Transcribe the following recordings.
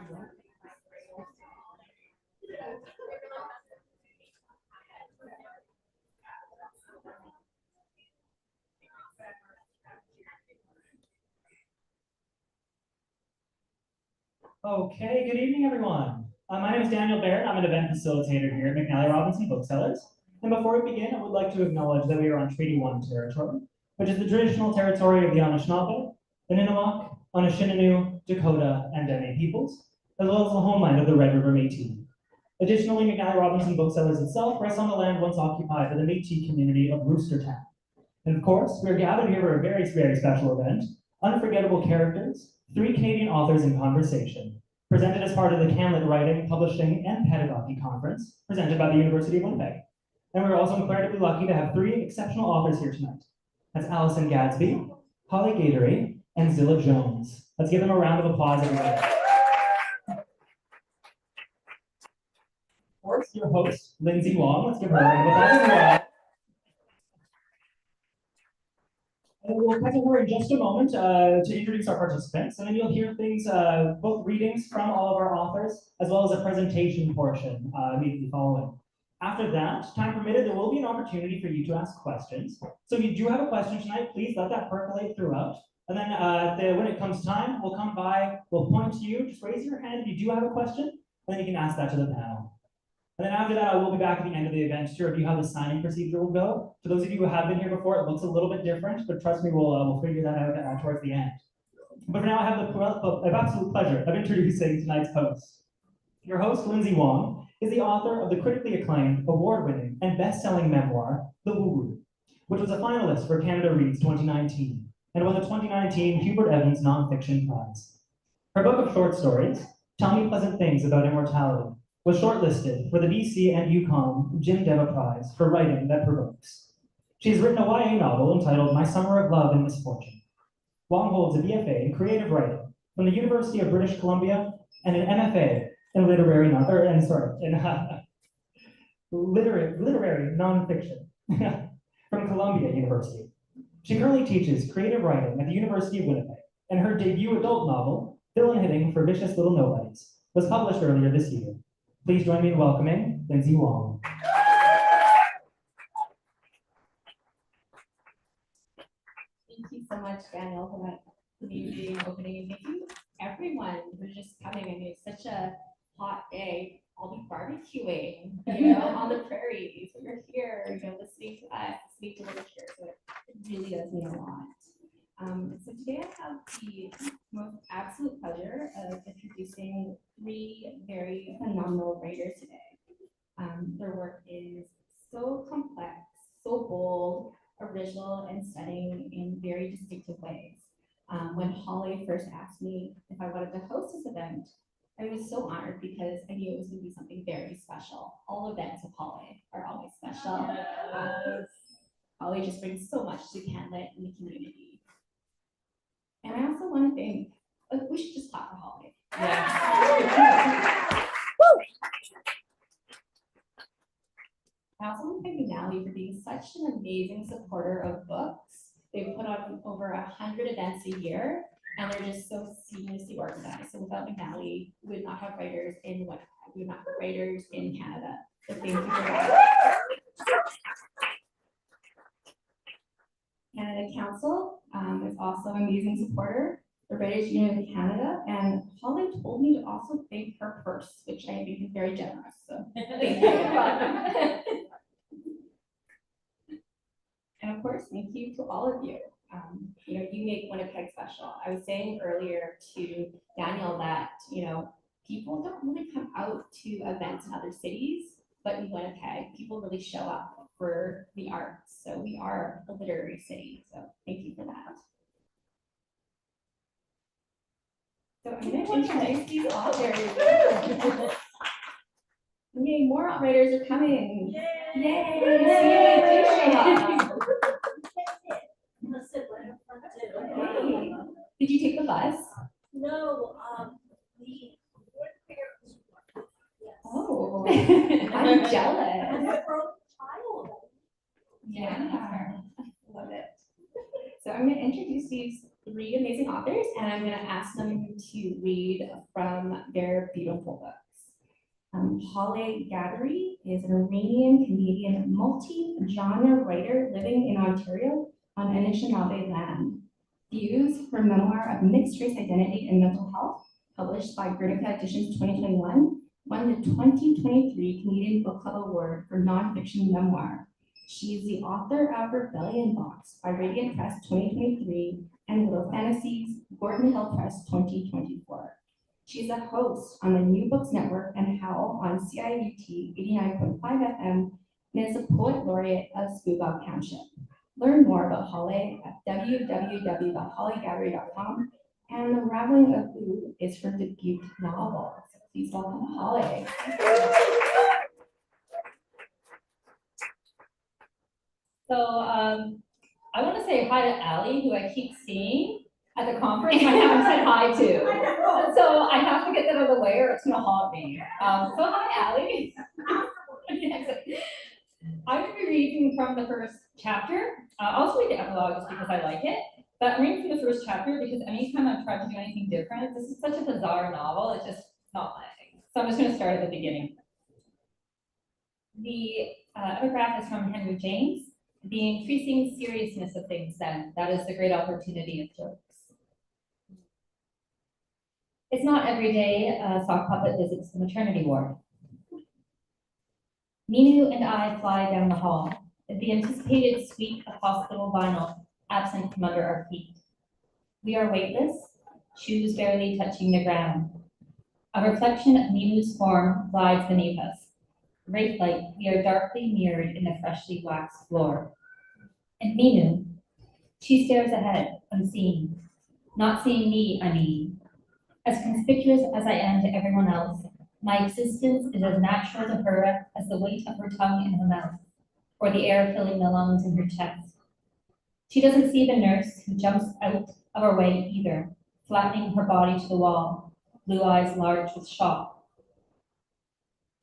Okay, good evening, everyone. My name is Daniel Barrett. I'm an event facilitator here at McNally Robinson Booksellers. And before we begin, I would like to acknowledge that we are on Treaty 1 territory, which is the traditional territory of the Anishinaabe, the Ninamak, Anishinaabe, Dakota, and Dene peoples, as well as the homeland of the Red River Métis. Additionally, McNally Robinson Booksellers itself rests on the land once occupied by the Métis community of Roostertown. And of course, we are gathered here for a very, very special event, Unforgettable Characters, 3 Canadian Authors in Conversation, presented as part of the Camlet Writing, Publishing, and Pedagogy Conference, presented by the University of Winnipeg. And we're also incredibly lucky to have 3 exceptional authors here tonight. That's Alison Gadsby, Hollay Ghadery, and Zilla Jones. Let's give them a round of applause, everybody. Of course, your host, Lindsay Wong. Let's give her a round of applause as well. And we'll cut to her in just a moment to introduce our participants, and then you'll hear things, both readings from all of our authors, as well as a presentation portion immediately following. After that, time permitted, there will be an opportunity for you to ask questions. So if you do have a question tonight, please let that percolate throughout. And then when it comes time, we'll come by, we'll point to you, just raise your hand if you do have a question, and then you can ask that to the panel. And then after that, I will be back at the end of the event to review how the signing procedure will go. For those of you who have been here before, it looks a little bit different, but trust me, we'll figure that out towards the end. But for now, I have the absolute pleasure of introducing tonight's host. Your host, Lindsay Wong, is the author of the critically acclaimed, award-winning, and best-selling memoir, The Woo-Woo, which was a finalist for Canada Reads 2019, and won the 2019 Hubert Evans Nonfiction Prize. Her book of short stories, Tell Me Pleasant Things About Immortality, was shortlisted for the BC and Yukon Jim Deva Prize for Writing That Provokes. She has written a YA novel entitled My Summer of Love and Misfortune. Wong holds a BFA in creative writing from the University of British Columbia and an MFA in literary nonfiction from Columbia University. She currently teaches creative writing at the University of Winnipeg, and her debut adult novel, Villain Hitting for Vicious Little Nobodies, was published earlier this year. Please join me in welcoming Lindsay Wong. Thank you so much, Daniel, for that amazing opening, and thank you everyone who's just coming. I mean, it's such a hot day. I'll be barbecuing, on the prairies. So you're here, listening to us, listening to literature. So it really does mean a lot. So today I have the most absolute pleasure of introducing 3 very phenomenal writers today. Their work is so complex, so bold, original, and stunning in very distinctive ways. When Hollay first asked me if I wanted to host this event, I was so honored because I knew it was going to be something very special. All events of Hollay are always special. Hollay just brings so much to Canada and the community. And I also want to thank, we should just clap for Hollay. Yeah. I also want to thank McNally for being such an amazing supporter of books. They put on over 100 events a year, and they're just so seamlessly organized. So without McNally, we would not have writers in Winnipeg. We would not have writers in Canada. So thank you for that. Canada Council is also an amazing supporter, the Writers Union of Canada, and Hollay told me to also thank her purse, which I think is very generous. So thank you. And of course, thank you to all of you. You make Winnipeg special. I was saying earlier to Daniel that people don't really come out to events in other cities, but in Winnipeg, people really show up for the arts. So we are a literary city. So thank you for that. So I'm going to introduce these authors. Yay, more writers are coming. Yay! Yay. Did you take the bus? No, we were parents. Yes. Oh, I'm jealous. I have a broken child. Yeah, love it. So I'm going to introduce these three amazing authors, and I'm going to ask them to read from their beautiful books. Hollay Ghadery is an Iranian-Canadian multi-genre writer living in Ontario on Anishinaabe land. Views, her memoir of mixed race identity and mental health, published by Grenada Editions 2021, won the 2023 Canadian Book Club Award for Nonfiction Memoir. She is the author of Rebellion Box by Radiant Press 2023 and Little Fantasies, Gordon Hill Press 2024. She's a host on the New Books Network and Howl on CIUT 89.5 FM and is a poet laureate of Scugog Township. Learn more about Hollay at www.hollayghadery.com, and The Raveling of Ooh is her debut novel. So please welcome Hollay. So I want to say hi to Allie, who I keep seeing at the conference. I haven't said hi to. So I have to get that out of the way or it's going to haunt me. So hi, Allie. I'm going to be reading from the first chapter. I'll also read the epilogue just because I like it. But I'm reading from the first chapter because anytime I've tried to do anything different, this is such a bizarre novel. It's just not my thing. So I'm just going to start at the beginning. The epigraph is from Henry James. The increasing seriousness of things, then, that is the great opportunity of jokes. It's not every day a sock puppet visits the maternity ward. Minu and I fly down the hall, the anticipated suite of hospital vinyl absent from under our feet. We are weightless, shoes barely touching the ground. A reflection of Minu's form glides beneath us. Wraith-like, we are darkly mirrored in the freshly waxed floor. And Minu, she stares ahead, unseen. Not seeing me, I mean. As conspicuous as I am to everyone else, my existence is as natural to her as the weight of her tongue in her mouth, or the air filling the lungs in her chest. She doesn't see the nurse who jumps out of her way either, flattening her body to the wall, blue eyes large with shock.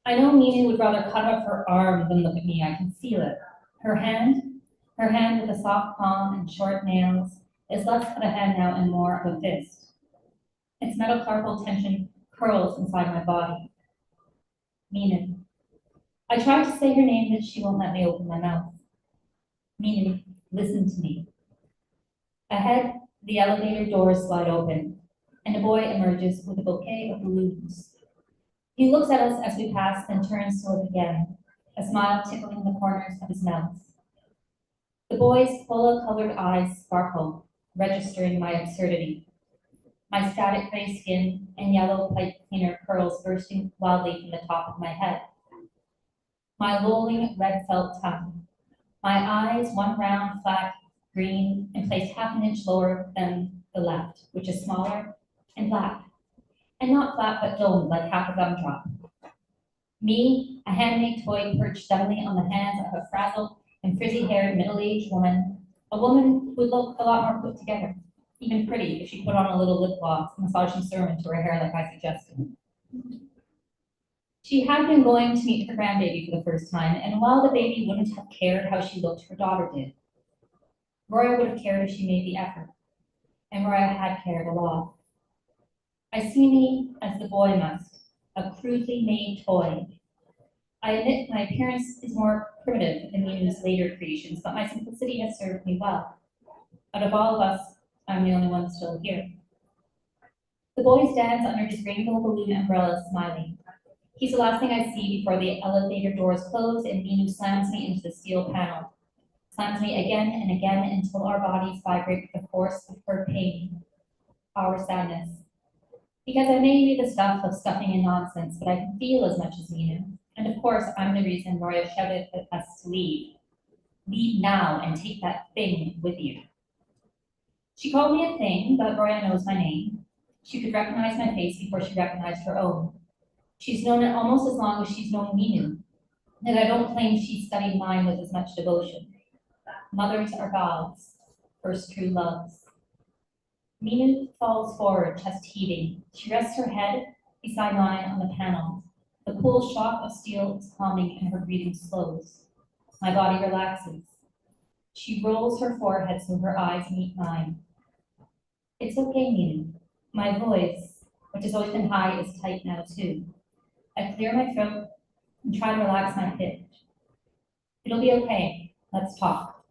I know Minu would rather cut off her arm than look at me. I can feel it. Her hand with a soft palm and short nails, is less of a hand now and more of a fist. Its metacarpal tension curls inside my body. Minu. I try to say her name, but she won't let me open my mouth. Minu, listen to me. Ahead, the elevator doors slide open, and a boy emerges with a bouquet of balloons. He looks at us as we pass, then turns to look again, a smile tickling the corners of his mouth. The boy's full-colored eyes sparkle, registering my absurdity. My static gray skin and yellow pipe cleaner curls bursting wildly from the top of my head. My lolling red felt tongue. My eyes, one round, flat, green, and placed half an inch lower than the left, which is smaller and black. And not flat, but domed like half a gumdrop. Me, a handmade toy perched dumbly on the hands of a frazzled and frizzy-haired middle-aged woman, a woman who would look a lot more put together, even pretty if she put on a little lip gloss and massaging serum into her hair like I suggested. She had been going to meet her grandbaby for the first time, and while the baby wouldn't have cared how she looked, her daughter did. Roya would have cared if she made the effort, and Roya had cared a lot. I see me as the boy must, a crudely made toy. I admit my appearance is more primitive than Minu's later creations, but my simplicity has served me well. Out of all of us, I'm the only one still here. The boy stands under his rainbow balloon umbrella, smiling. He's the last thing I see before the elevator doors close and Minu slams me into the steel panel. Slams me again and again until our bodies vibrate with the force of her pain, our sadness. Because I may be the stuff of stuffing and nonsense, but I can feel as much as Minu. And of course, I'm the reason Roya shouted at us to leave. Leave now and take that thing with you. She called me a thing, but Roya knows my name. She could recognize my face before she recognized her own. She's known it almost as long as she's known Minu, and I don't claim she studied mine with as much devotion. Mothers are gods, first true loves. Minu falls forward, chest heaving. She rests her head beside mine on the panel. The cool shock of steel is calming and her breathing slows. My body relaxes. She rolls her forehead so her eyes meet mine. It's okay, Nina. My voice, which has always been high, is tight now too. I clear my throat and try to relax my pitch. It'll be okay. Let's talk.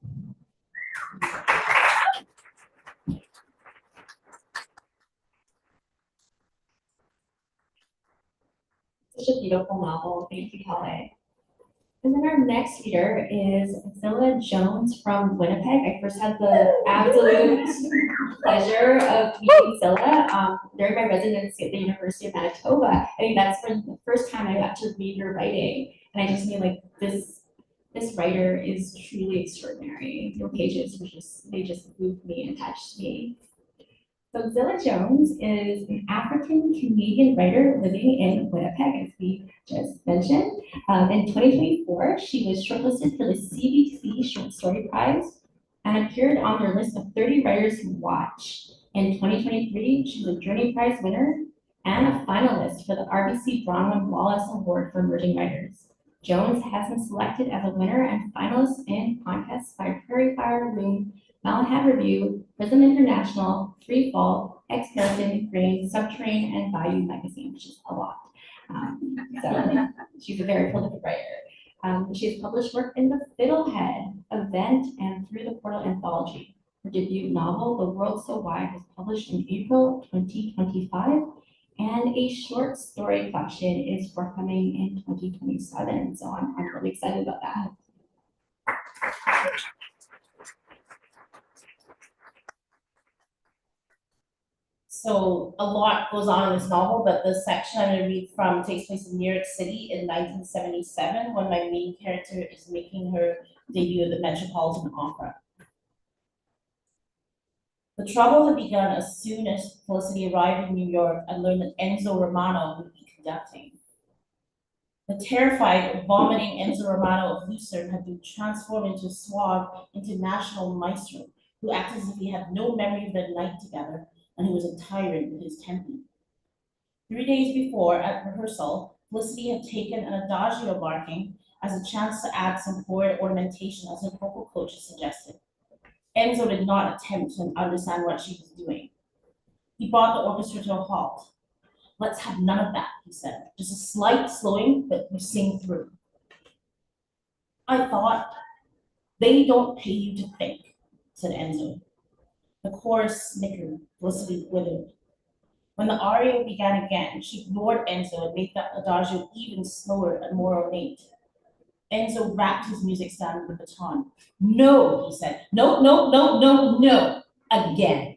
Such a beautiful novel. Thank you, Hollay. And then our next reader is Zilla Jones from Winnipeg. I first had the absolute pleasure of meeting Zilla during my residency at the University of Manitoba. I think that's the first time I got to read her writing, and I just mean like this writer is truly extraordinary. Your pages were they just moved me and touched me. So Zilla Jones is an African-Canadian writer living in Winnipeg, as we just mentioned. In 2024, she was shortlisted for the CBC Short Story Prize and appeared on their list of 30 writers to watch. In 2023, she was a Journey Prize winner and a finalist for the RBC Bronwen Wallace Award for Emerging Writers. Jones has been selected as a winner and finalist in contests by Prairie Fire Room, Malahat Review, Prism International, Free Fall, Ex-Parison, Grain, Subterrane, and Bayou Magazine, which is a lot. So she's a very prolific writer. She has published work in the Fiddlehead, Event, and Through the Portal anthology. Her debut novel, The World So Wide, was published in April 2025, and a short story collection is forthcoming in 2027. So I'm really excited about that. So a lot goes on in this novel, but the section I'm going to read from takes place in New York City in 1977, when my main character is making her debut at the Metropolitan Opera. The trouble had begun as soon as Felicity arrived in New York and learned that Enzo Romano would be conducting. The terrified, vomiting Enzo Romano of Lucerne had been transformed into a suave, international maestro who acted as if he had no memory of their night together and who was a tyrant with his temper. 3 days before, at rehearsal, Felicity had taken an adagio barking as a chance to add some chord ornamentation as her vocal coach suggested. Enzo did not attempt to understand what she was doing. He brought the orchestra to a halt. "Let's have none of that," he said. "Just a slight slowing, but you sing through." "I thought, they don't pay you to think," said Enzo. The chorus snickered, Felicity withered. When the aria began again, she ignored Enzo and made the adagio even slower and more ornate. Enzo rapped his music stand with the baton. "No," he said. "No, no, no, no, no. Again."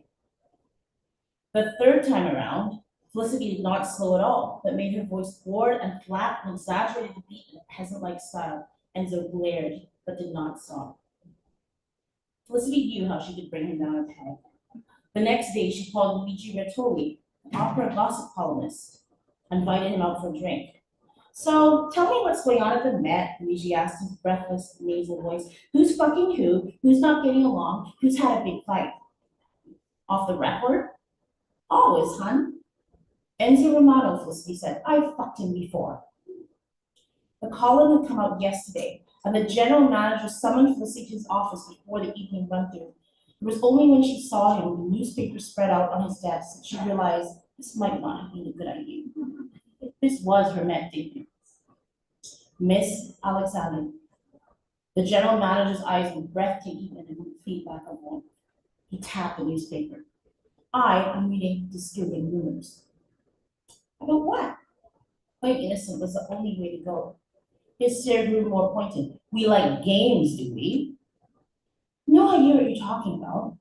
The third time around, Felicity did not slow at all, but made her voice bored and flat and exaggerated the beat in a peasant-like style. Enzo glared, but did not stop. Felicity knew how she could bring him down a peg. The next day, she called Luigi Bertoli, an opera gossip columnist, and invited him out for a drink. "So, tell me what's going on at the Met," Luigi asked his breathless, nasal voice. "Who's fucking who? Who's not getting along? Who's had a big fight?" "Off the record?" "Always, hun." "Enzo Romano," Felicity said. "I've fucked him before." The column had come out yesterday, and the general manager summoned Felicity to his office before the evening run-through. It was only when she saw him, the newspaper spread out on his desk, that she realized this might not have been a good idea. This was her Met debut. "Miss Alexander." The general manager's eyes were breathtaking and his feet like a wall. He tapped the newspaper. "I am reading disturbing rumors." "About what?" Quite innocent was the only way to go. His stare grew more pointed. "We like games, do we?" "No idea what you're talking about."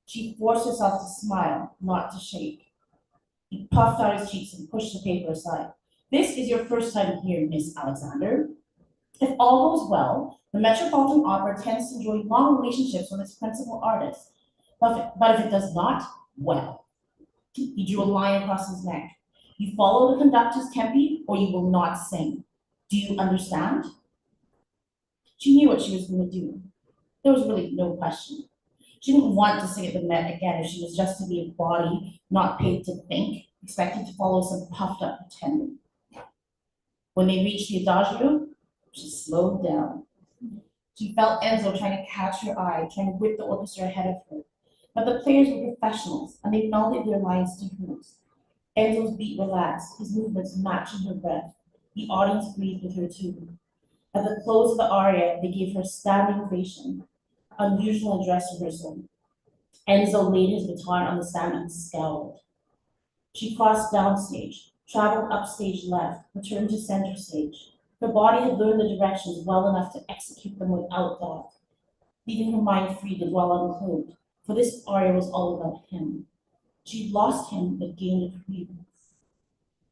She forced herself to smile, not to shake. He puffed out his cheeks and pushed the paper aside. "This is your first time here, Miss Alexander. If all goes well, the Metropolitan Opera tends to enjoy long relationships with its principal artists. But if it does not, well." He drew a line across his neck. "You follow the conductor's tempi, or you will not sing. Do you understand?" She knew what she was going to do. There was really no question. She didn't want to sing at the Met again if she was just to be a body, not paid to think, expected to follow some puffed up pretender. When they reached the adagio, she slowed down. She felt Enzo trying to catch her eye, trying to whip the orchestra ahead of her. But the players were professionals, and they melded their lines to hers. Enzo's beat relaxed, his movements matching her breath. The audience breathed with her too. At the close of the aria, they gave her a standing ovation, unusual in dress rehearsal. Enzo laid his baton on the stand and scowled. She crossed downstage, traveled upstage left, returned to center stage. Her body had learned the directions well enough to execute them without thought, leaving her mind free to dwell unclothed, for this aria was all about him. She'd lost him, but gained a freedom.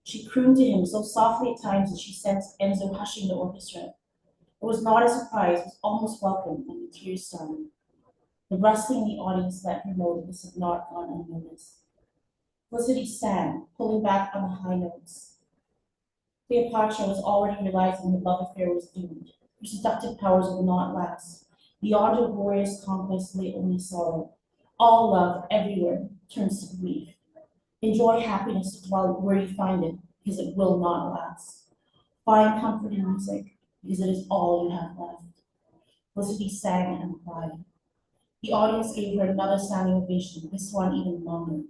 She crooned to him so softly at times that she sensed Enzo hushing the orchestra. It was not a surprise, it was almost welcome when the tears started. The rustling in the audience let her know that this had not gone unnoticed. Felicity sang, pulling back on the high notes. Cleopatra was already realizing her love affair was doomed. Her seductive powers would not last. Beyond her glorious conquest lay only sorrow. All love, everywhere, turns to grief. Enjoy happiness while where you find it, because it will not last. Find comfort in music, because it is all you have left. Felicity sang and cried. The audience gave her another standing ovation, this one even longer.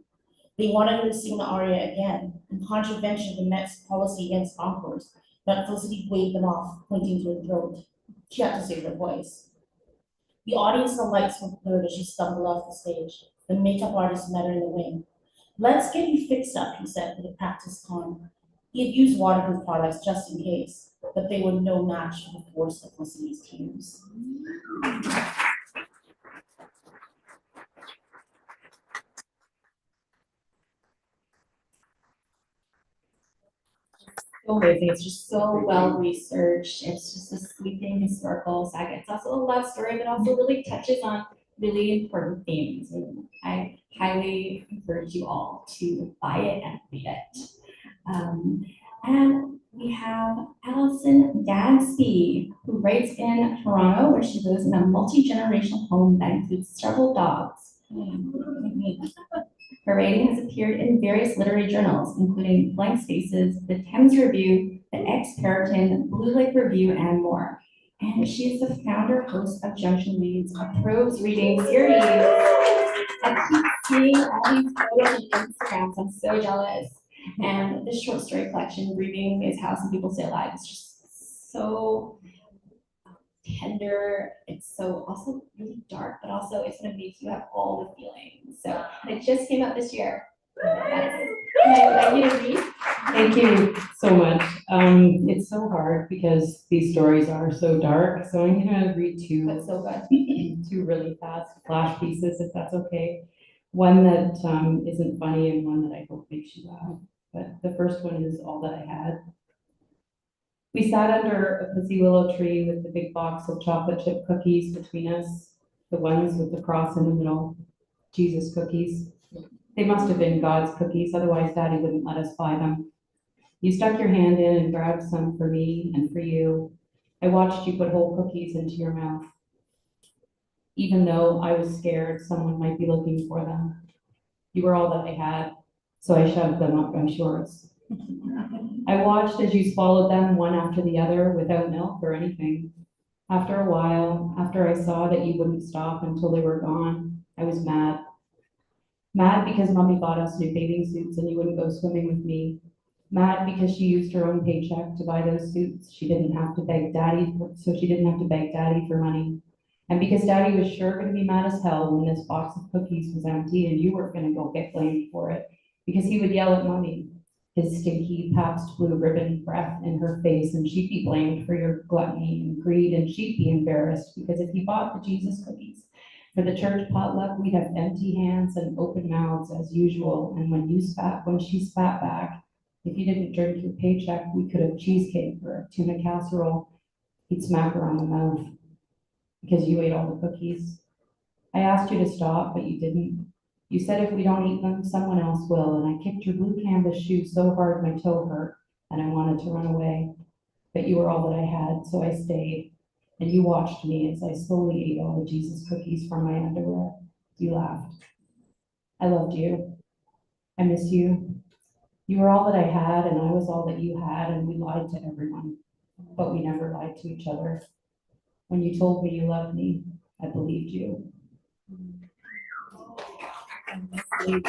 They wanted her to sing the aria again, in contravention of the Met's policy against encores, but Felicity waved them off, pointing to her throat. She had to save her voice. The audience and the lights were blurred as she stumbled off the stage. The makeup artist met her in the wing. "Let's get you fixed up," he said with a practiced calm. He had used waterproof products just in case, but they were no match for the force of Felicity's tears. So amazing. It's just so well researched. It's just a sweeping historical saga. It's also a love story, but also really touches on really important themes. And I highly encourage you all to buy it and read it. And we have Alison Gadsby, who writes in Toronto, where she lives in a multi-generational home that includes several dogs. Her writing has appeared in various literary journals, including Blank Spaces, the Thames Review, the Ex-Periton, Blue Lake Review, and more. And she is the founder host of Junction Reads, a prose reading series. I keep seeing all these photos and Instagrams. I'm so jealous. And this short story collection, Reading is How Some People Stay Alive, is just so tender. It's so also really dark, but also it's gonna make you have all the feelings. So it just came out this year. I'd like you to read. Thank you so much. It's so hard because these stories are so dark. So I'm gonna read That's so good. two really fast flash pieces, if that's okay. One that isn't funny and one that I hope makes you laugh. But the first one is All That I Had. We sat under a pussy willow tree with the big box of chocolate chip cookies between us, the ones with the cross in the middle, Jesus cookies. They must have been God's cookies, otherwise Daddy wouldn't let us buy them. You stuck your hand in and grabbed some for me and for you. I watched you put whole cookies into your mouth. Even though I was scared someone might be looking for them. You were all that I had, so I shoved them up my shorts. I watched as you swallowed them one after the other without milk or anything. After a while, after I saw that you wouldn't stop until they were gone, I was mad. Mad because Mommy bought us new bathing suits and you wouldn't go swimming with me. Mad because she used her own paycheck to buy those suits. She didn't have to beg Daddy for money. And because Daddy was sure going to be mad as hell when this box of cookies was empty and you weren't going to go get blamed for it, because he would yell at Mommy, his stinky Pabst Blue Ribbon breath in her face, and she'd be blamed for your gluttony and greed, and she'd be embarrassed because if he bought the Jesus cookies for the church potluck, we'd have empty hands and open mouths as usual. And when she spat back, if you didn't drink your paycheck, we could have cheesecake or a tuna casserole. He'd smack her on the mouth because you ate all the cookies. I asked you to stop, but you didn't. You said if we don't eat them, someone else will, and I kicked your blue canvas shoe so hard my toe hurt, and I wanted to run away. But you were all that I had, so I stayed, and you watched me as I slowly ate all the Jesus cookies from my underwear. You laughed. I loved you. I miss you. You were all that I had, and I was all that you had, and we lied to everyone, but we never lied to each other. When you told me you loved me, I believed you. And this is,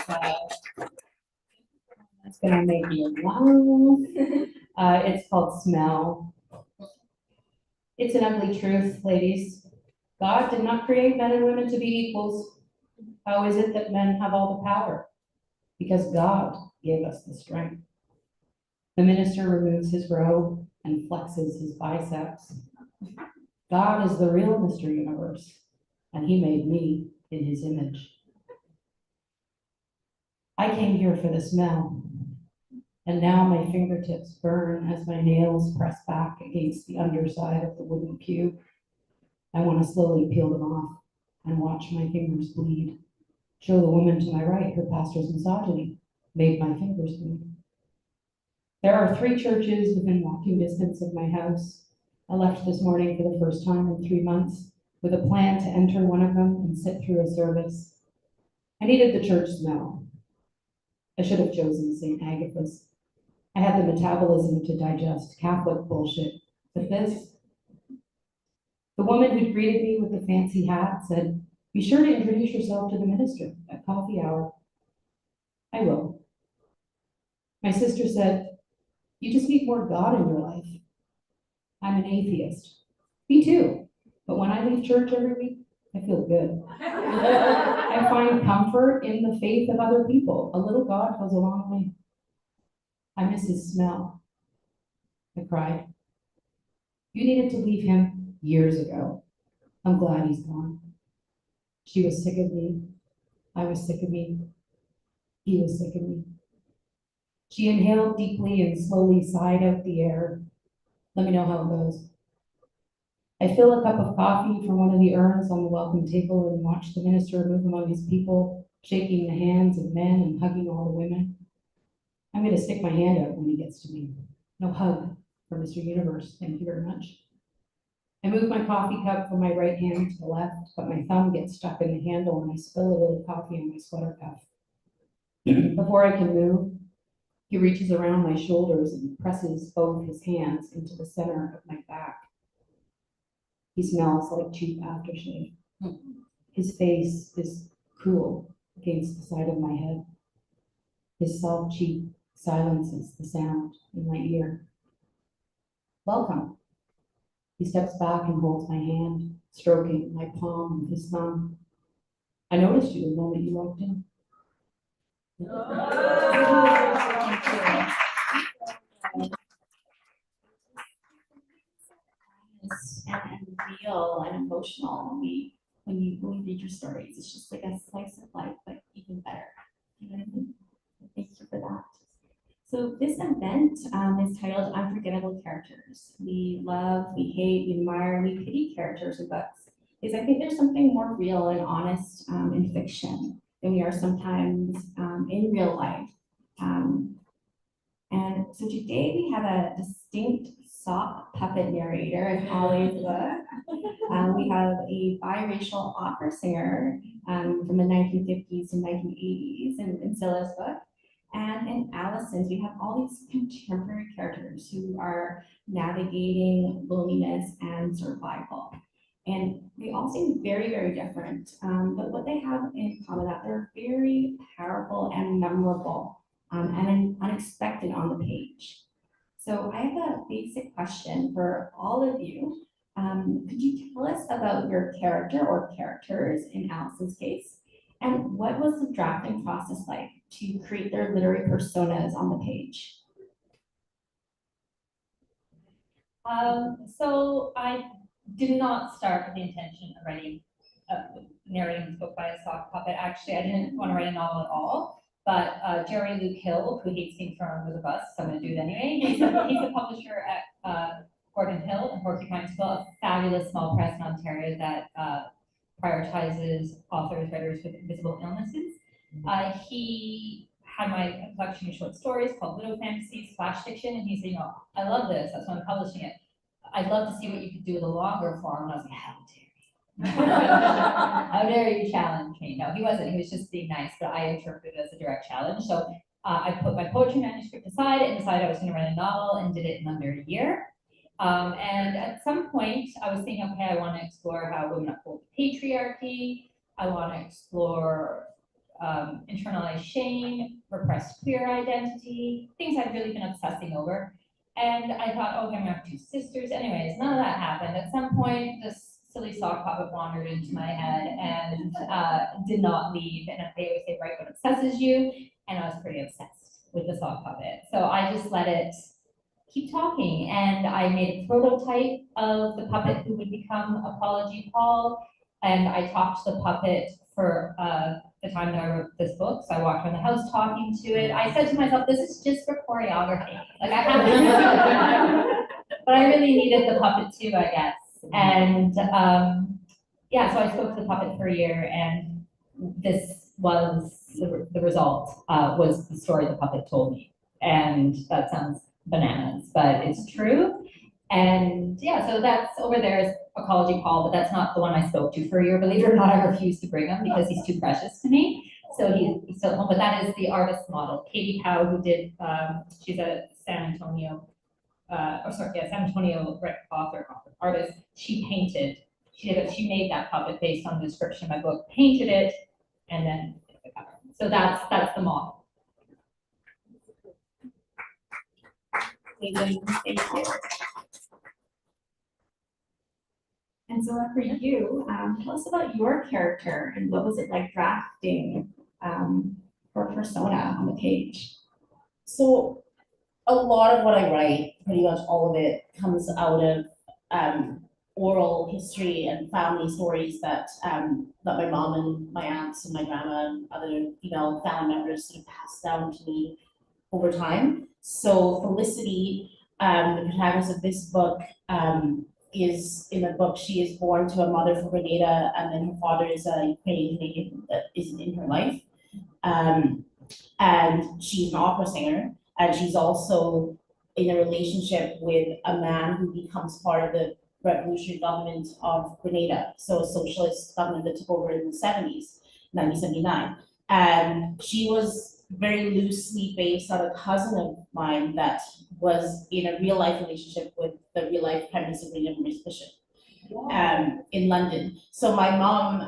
that's gonna make you laugh. It's called Smell. It's an ugly truth, ladies. God did not create men and women to be equals. How is it that men have all the power? Because God gave us the strength. The minister removes his robe and flexes his biceps. God is the real Mr. Universe, and he made me in his image. I came here for the smell, and now my fingertips burn as my nails press back against the underside of the wooden cube. I want to slowly peel them off and watch my fingers bleed. Show the woman to my right her pastor's misogyny made my fingers bleed. There are 3 churches within walking distance of my house. I left this morning for the first time in 3 months with a plan to enter one of them and sit through a service. I needed the church smell. I should have chosen St. Agatha's. I had the metabolism to digest Catholic bullshit, but this. The woman who greeted me with the fancy hat said, "Be sure to introduce yourself to the minister at coffee hour." I will. My sister said, "You just need more God in your life." I'm an atheist. Me too. But when I leave church every week, I feel good. I find comfort in the faith of other people. A little God goes a long way. I miss his smell. I cried. You needed to leave him years ago. I'm glad he's gone. She was sick of me. I was sick of me. He was sick of me. She inhaled deeply and slowly sighed out the air. Let me know how it goes. I fill a cup of coffee from one of the urns on the welcome table and watch the minister move among his people, shaking the hands of men and hugging all the women. I'm going to stick my hand out when he gets to me. No hug for Mr. Universe, thank you very much. I move my coffee cup from my right hand to the left, but my thumb gets stuck in the handle and I spill a little coffee on my sweater cuff. Before I can move, he reaches around my shoulders and presses both his hands into the center of my back. He smells like cheap aftershave. His face is cool against the side of my head. His soft cheek silences the sound in my ear. Welcome. He steps back and holds my hand, stroking my palm with his thumb. I noticed you the moment you walked in. And real and emotional when you read your stories. It's just like a slice of life, but even better. You know what I mean? Thank you for that. So this event is titled Unforgettable Characters. We love, we hate, we admire, we pity characters in books. Because I think there's something more real and honest in fiction than we are sometimes in real life. And so today we have a distinct sock puppet narrator in Hollay's book. We have a biracial opera singer from the 1950s and 1980s in Zilla's book. And in Alison's, we have all these contemporary characters who are navigating loneliness and survival. And they all seem very, very different. But what they have in common is that they're very powerful and memorable and unexpected on the page. So I have a basic question for all of you. Could you tell us about your character or characters in Alison's case? And what was the drafting process like to create their literary personas on the page? So I did not start with the intention of writing, narrating this book by a sock puppet. Actually, I didn't want to write a novel at all. But Jerry Luke Hill, who hates being thrown under the bus, so I'm going to do it anyway. He's a publisher at Gordon Hill and Porcupine School, a fabulous small press in Ontario that prioritizes authors, writers with invisible illnesses. He had my collection of short stories called Widow Fantasies, Flash Fiction, and he said, I love this, that's why I'm publishing it. I'd love to see what you could do with a longer form. And I was like, how dare you? How dare you challenge me? No, he wasn't. He was just being nice, but I interpreted it as a direct challenge. So I put my poetry manuscript aside and decided I was going to write a novel and did it in under a year. And at some point, I was thinking, okay, I want to explore how women uphold the patriarchy. I want to explore internalized shame, repressed queer identity, things I've really been obsessing over. And I thought, okay, I'm gonna have 2 sisters. Anyways, none of that happened. At some point, this silly sock puppet wandered into my head and did not leave. And they always say, write what obsesses you. And I was pretty obsessed with the sock puppet. So I just let it keep talking. And I made a prototype of the puppet who would become Apology Paul. And I talked to the puppet for the time that I wrote this book. So I walked around the house talking to it. I said to myself, this is just for choreography. Like I have to, but I really needed the puppet too, I guess. And yeah, so I spoke to the puppet for a year, and this was the result, was the story the puppet told me. And that sounds bananas, but it's true. And yeah, so that's over there is Ecology Paul, but that's not the one I spoke to for a year. Believe it or not, I refused to bring him because he's too precious to me. So he's still at home, but that is the artist model. Katie Howe, who did, she's a San Antonio, San Antonio author, artist. She painted, she made that puppet based on the description of my book, painted it, and then did the cover. So that's the model. Thank you. And so for you, tell us about your character and what was it like drafting her persona on the page? So a lot of what I write, pretty much all of it, comes out of oral history and family stories that that my mom and my aunts and my grandma and other female family members sort of passed down to me over time. So Felicity, the protagonist of this book, is in the book, she is born to a mother from Grenada, and then her father is a Ukrainian Canadian that isn't in her life. And she's an opera singer, and she's also in a relationship with a man who becomes part of the revolutionary government of Grenada, so a socialist government that took over in the 70s, 1979. And she was very loosely based on a cousin of mine that was in a real life relationship with the real life Prime Minister William Bishop in London. So my mom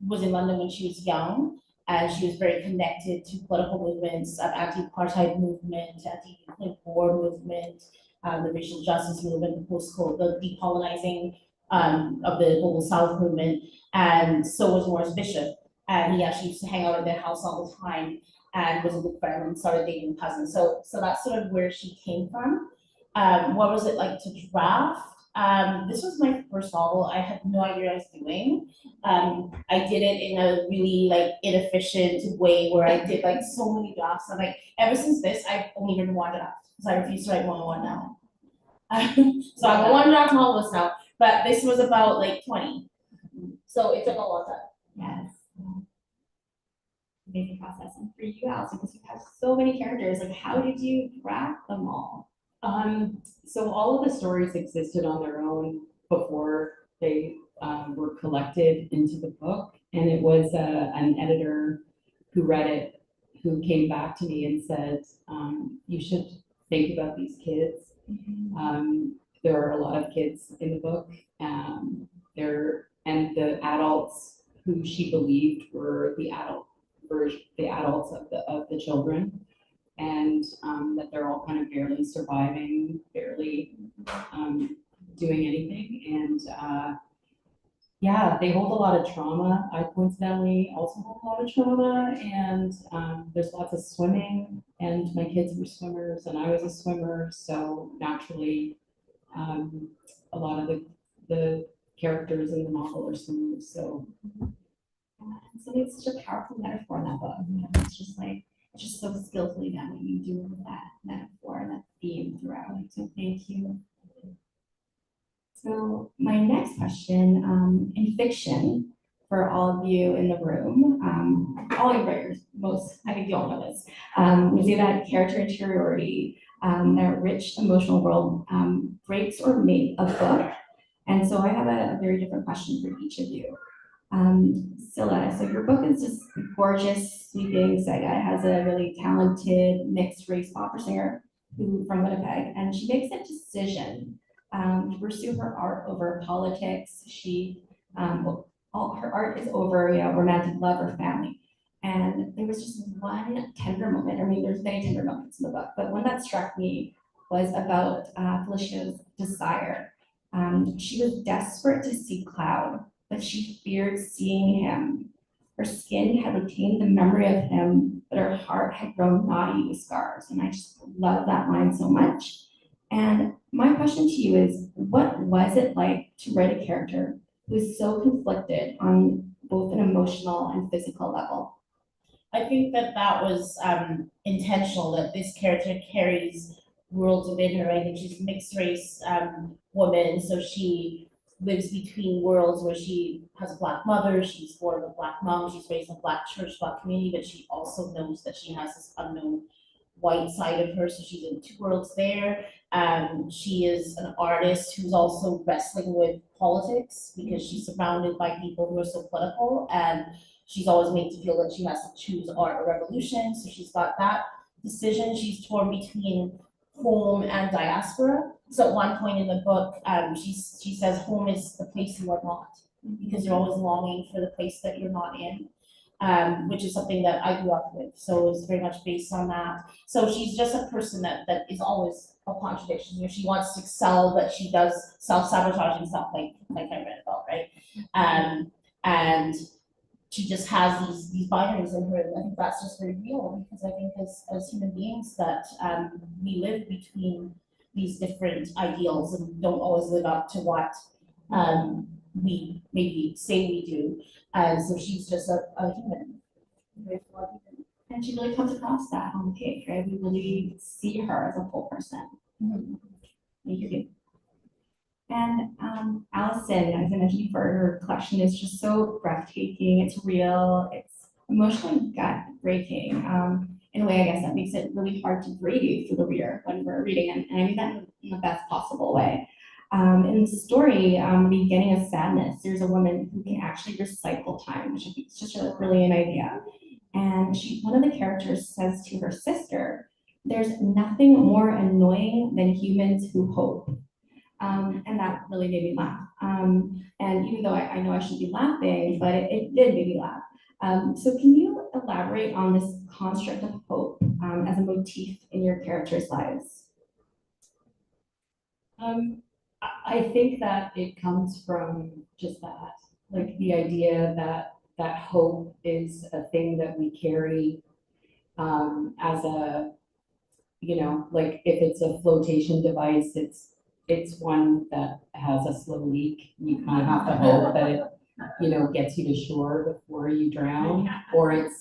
was in London when she was young, and she was very connected to political movements, anti-apartheid movement, anti-nuclear war movement, the racial justice movement, the decolonizing of the Global South movement, and so was Morris Bishop. And he actually used to hang out at their house all the time and was a good friend and started dating cousins. So that's sort of where she came from. What was it like to draft? This was my first novel. I had no idea what I was doing. I did it in a really like inefficient way where I did like so many drafts. And like ever since this, I've only written 1 draft because I refuse to write more than 1 now. So I'm a 1 draft novelist now, but this was about like 20. So it took a long time. Yes. Amazing process. And for you, Alison, because you have so many characters, like how did you draft them all? So all of the stories existed on their own before they were collected into the book. And it was an editor who read it, who came back to me and said, you should think about these kids. There are a lot of kids in the book. And the adults who she believed were the adults of the children. And that they're all kind of barely surviving, barely doing anything. And yeah, they hold a lot of trauma. I coincidentally also hold a lot of trauma, and there's lots of swimming, and my kids were swimmers and I was a swimmer. So naturally, a lot of the characters in the novel are swimmers. So So it's such a powerful metaphor in that book. It's just like, it's just so skillfully done what you do with that metaphor and that theme throughout. So thank you. So my next question, in fiction, for all of you in the room, all your writers, I think you all know this, we say that character interiority, that rich emotional world breaks or makes a book. And so I have a very different question for each of you. Zilla, so your book is just gorgeous, sweeping. Saga has a really talented mixed race opera singer from Winnipeg, and she makes a decision to pursue her art over politics. Her art is over, romantic love or family. And there was just one tender moment. I mean, there's many tender moments in the book, but one that struck me was about Felicia's desire. She was desperate to see Cloud, but she feared seeing him. Her skin had retained the memory of him, but her heart had grown knotty with scars. And I just love that line so much. And my question to you is, what was it like to write a character who is so conflicted on both an emotional and physical level? I think that that was intentional, that this character carries worlds within her. I think she's a mixed race woman, so she lives between worlds where she has a Black mother, she's born with a Black mom, she's raised in a Black church, Black community, but she also knows that she has this unknown white side of her, so she's in two worlds there. She is an artist who's also wrestling with politics because she's surrounded by people who are so political, and she's always made to feel that she has to choose art or revolution, so she's got that decision. She's torn between home and diaspora. So at one point in the book, she says home is the place you are not, because you're always longing for the place that you're not in, which is something that I grew up with. So it's very much based on that. So she's just a person that is always a contradiction. You know, she wants to excel, but she does self-sabotaging stuff like I read about, right? And she just has these binaries in her, and I think that's just very real, because I think as human beings that we live between these different ideals and don't always live up to what we maybe say we do. And so she's just a human. And she really comes across that on the page, right? We really see her as a full person. Thank you. And Alison, as I mentioned before, her collection is just so breathtaking. It's real. It's emotionally gut-breaking. In a way, I guess that makes it really hard to breathe for the reader when we're reading, and I mean that in the best possible way. In the story, the beginning of Sadness, there's a woman who can actually recycle time, which I think is just a brilliant idea. And one of the characters says to her sister, "There's nothing more annoying than humans who hope." And that really made me laugh. And even though I know I should be laughing, but it did make me laugh. So can you elaborate on this construct of hope as a motif in your characters' lives? I think that it comes from just that, like the idea that hope is a thing that we carry as a, you know, like if it's a flotation device, it's one that has a slow leak. You kind of have to hope that it, you know, gets you to shore before you drown, or it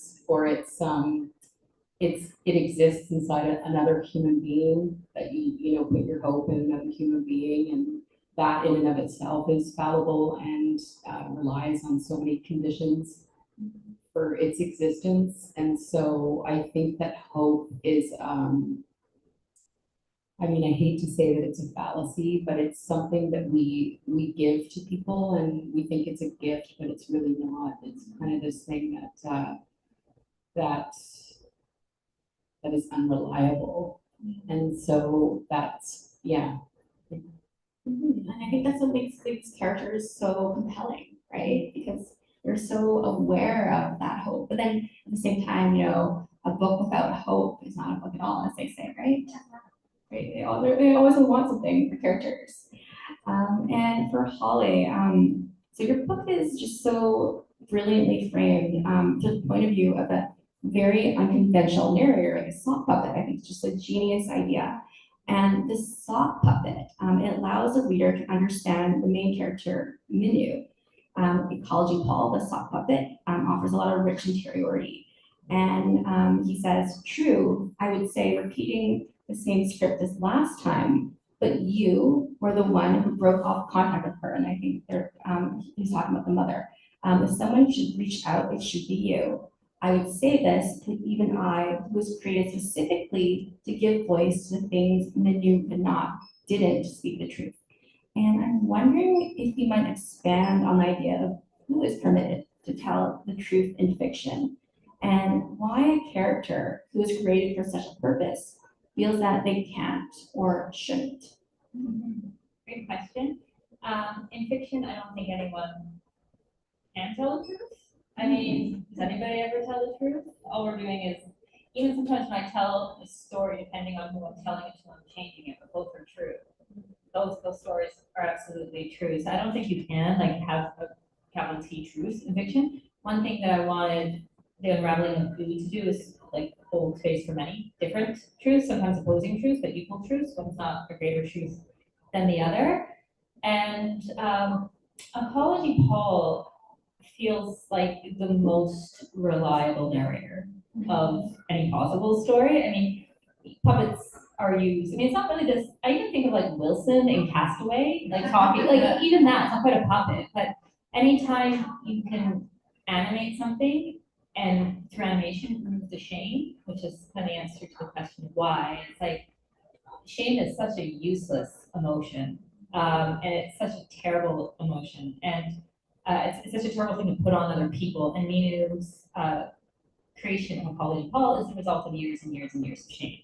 exists inside another human being that you know, put your hope in another human being, and that in and of itself is fallible and relies on so many conditions for its existence. And so I think that hope is, I mean, I hate to say that it's a fallacy, but it's something that we give to people, and we think it's a gift, but it's really not. It's kind of this thing that is unreliable. And so that's, yeah. And I think that's what makes these characters so compelling, right? Because they're so aware of that hope. But then at the same time, you know, a book without hope is not a book at all, as they say, right? Right? They always want something for characters. And for Hollay, so your book is just so brilliantly framed to the point of view of a very unconventional narrator, like a sock puppet. I think it's just a genius idea. And this sock puppet, it allows the reader to understand the main character, Minu. Ecology Paul, the sock puppet, offers a lot of rich interiority. And he says, "True, I would say repeating the same script as last time, but you were the one who broke off contact with her." And I think he's talking about the mother. If someone should reach out, it should be you. I would say this to even I, who was created specifically to give voice to the things Minu didn't speak the truth. And I'm wondering if you might expand on the idea of who is permitted to tell the truth in fiction, and why a character who is created for such a purpose feels that they can't or shouldn't. Great question. In fiction, I don't think anyone can tell the truth. I mean, does anybody ever tell the truth? All we're doing is, even sometimes when I tell a story, depending on who I'm telling it to, I'm changing it, but both are true. Those stories are absolutely true. So I don't think you can like have a capital T truth in fiction. One thing that I wanted the unraveling of food to do is like hold space for many different truths, sometimes opposing truths, but equal truths. One's not a greater truth than the other. And Apology Paul feels like the most reliable narrator of any possible story. I mean, puppets are used. I mean, it's not really this. I even think of like Wilson in Castaway, like talking, like even that, it's not quite a puppet, but anytime you can animate something and through animation remove the shame, which is kind of the answer to the question of why, it's like shame is such a useless emotion. And it's such a terrible emotion. And it's such a terrible thing to put on other people. And Minu's creation of Apology Paul is the result of years and years and years of shame.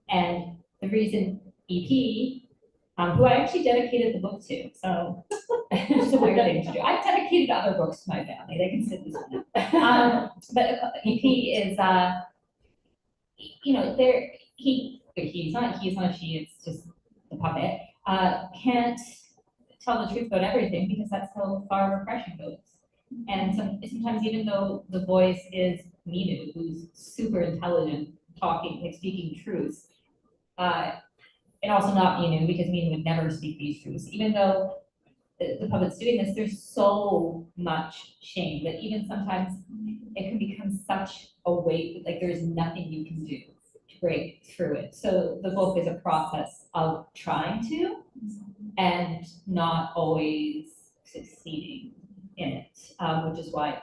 And the reason EP, who I actually dedicated the book to, so it's a weird thing to do. I've dedicated other books to my family. They can sit this one. But EP is, you know, he's not a she, it's just the puppet. Can't tell the truth about everything because that's how far repression goes. And sometimes even though the voice is Minu, who's super intelligent, talking, like speaking truths, and also not Minu, because Minu would never speak these truths. Even though the puppet's doing this, there's so much shame that even sometimes it can become such a weight, like there's nothing you can do to break through it. So the book is a process of trying to and not always succeeding in it, which is why,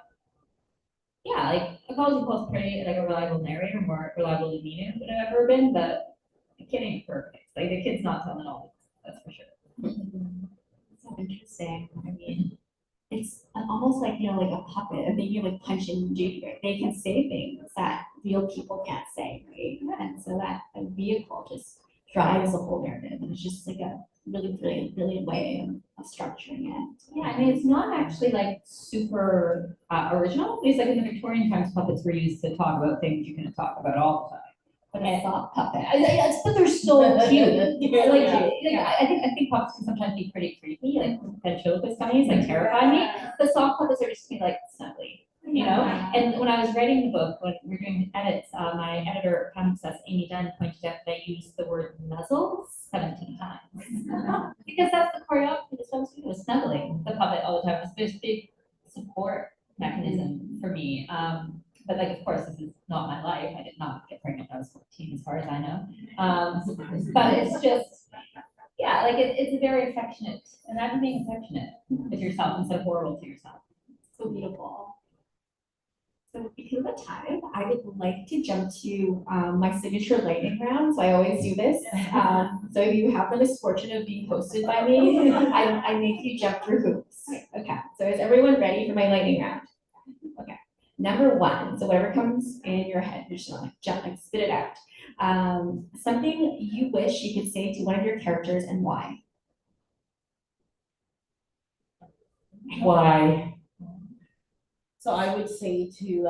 yeah, like Apology Paul's pretty like a reliable narrator, more reliable than Minu would have ever been, but the kid ain't perfect. Like the kid's not telling all this, that's for sure. So interesting. I mean, it's almost like, you know, like a puppet, and maybe like Punch and Judy, right? They can say things that real people can't say, right? And so that a vehicle just drives the whole narrative, and it's just like a really brilliant way of structuring it. Yeah, I mean, it's not actually like super original. It's like in the Victorian times, puppets were used to talk about things you couldn't talk about all the time. But a soft puppet. But they're so cute. Yeah. I think puppets can sometimes be pretty creepy. Like ventriloquist dummies, like terrify me. The soft puppets are just be like snuggly, you know. And when I was writing the book, when we were doing edits, my editor, Princess Amy Dunn, pointed out that I used the word nuzzles 17 times because that's the choreography that's supposed to do, was snuggling the puppet all the time. It's this big support mechanism for me. But like, of course, this is not my life. I did not get pregnant when I was 14, as far as I know. But it's just, yeah, like it's a very affectionate, and I'm being affectionate with yourself instead of horrible to yourself. So beautiful. So because of the time, I would like to jump to my signature lightning round. So I always do this. So if you have the misfortune of being hosted by me, I make you jump through hoops. Okay, so is everyone ready for my lightning round? Okay. Number one, so whatever comes in your head, you're just gonna like jump, like spit it out. Something you wish you could say to one of your characters and why. Why? So I would say to